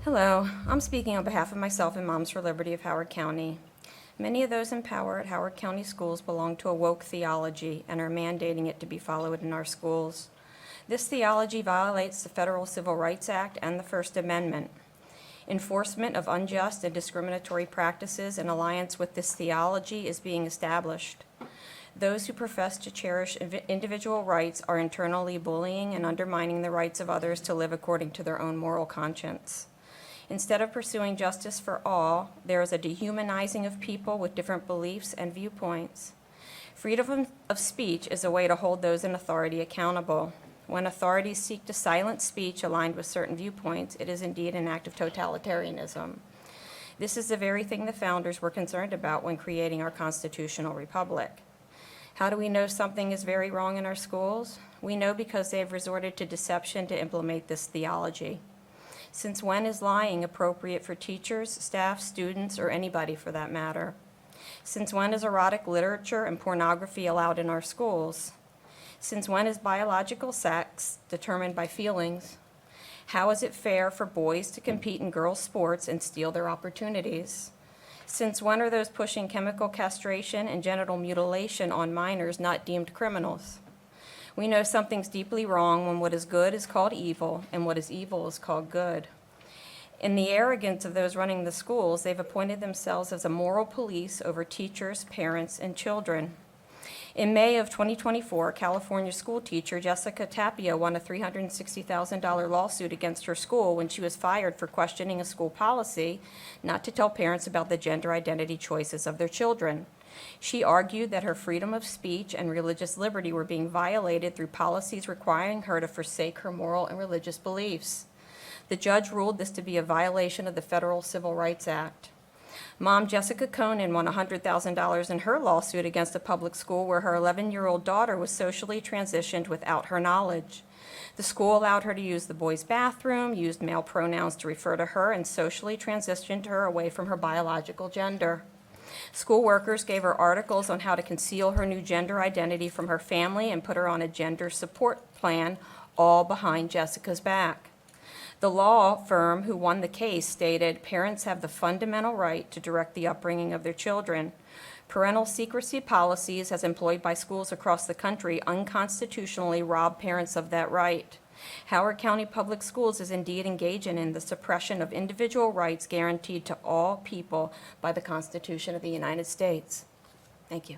Hello, I'm speaking on behalf of myself and Moms for Liberty of Howard County. Many of those in power at Howard County schools belong to a woke theology and are mandating it to be followed in our schools. This theology violates the Federal Civil Rights Act and the First Amendment. Enforcement of unjust and discriminatory practices in alliance with this theology is being established. Those who profess to cherish individual rights are internally bullying and undermining the rights of others to live according to their own moral conscience. Instead of pursuing justice for all, there is a dehumanizing of people with different beliefs and viewpoints. Freedom of speech is a way to hold those in authority accountable. When authorities seek to silence speech aligned with certain viewpoints, it is indeed an act of totalitarianism. This is the very thing the founders were concerned about when creating our constitutional republic. How do we know something is very wrong in our schools? We know because they have resorted to deception to implement this theology. Since when is lying appropriate for teachers, staff, students, or anybody for that matter? Since when is erotic literature and pornography allowed in our schools? Since when is biological sex determined by feelings? How is it fair for boys to compete in girls' sports and steal their opportunities? Since when are those pushing chemical castration and genital mutilation on minors not deemed criminals? We know something's deeply wrong when what is good is called evil and what is evil is called good. In the arrogance of those running the schools, they've appointed themselves as a moral police over teachers, parents, and children. In May of 2024, California school teacher Jessica Tapia won a $360,000 lawsuit against her school when she was fired for questioning a school policy not to tell parents about the gender identity choices of their children. She argued that her freedom of speech and religious liberty were being violated through policies requiring her to forsake her moral and religious beliefs. The judge ruled this to be a violation of the Federal Civil Rights Act. Mom Jessica Conan won $100,000 in her lawsuit against a public school where her 11-year-old daughter was socially transitioned without her knowledge. The school allowed her to use the boys' bathroom, used male pronouns to refer to her, and socially transitioned her away from her biological gender. School workers gave her articles on how to conceal her new gender identity from her family and put her on a gender support plan, all behind Jessica's back. The law firm who won the case stated, "Parents have the fundamental right to direct the upbringing of their children. Parental secrecy policies, as employed by schools across the country, unconstitutionally rob parents of that right. Howard County Public Schools is indeed engaging in the suppression of individual rights guaranteed to all people by the Constitution of the United States." Thank you.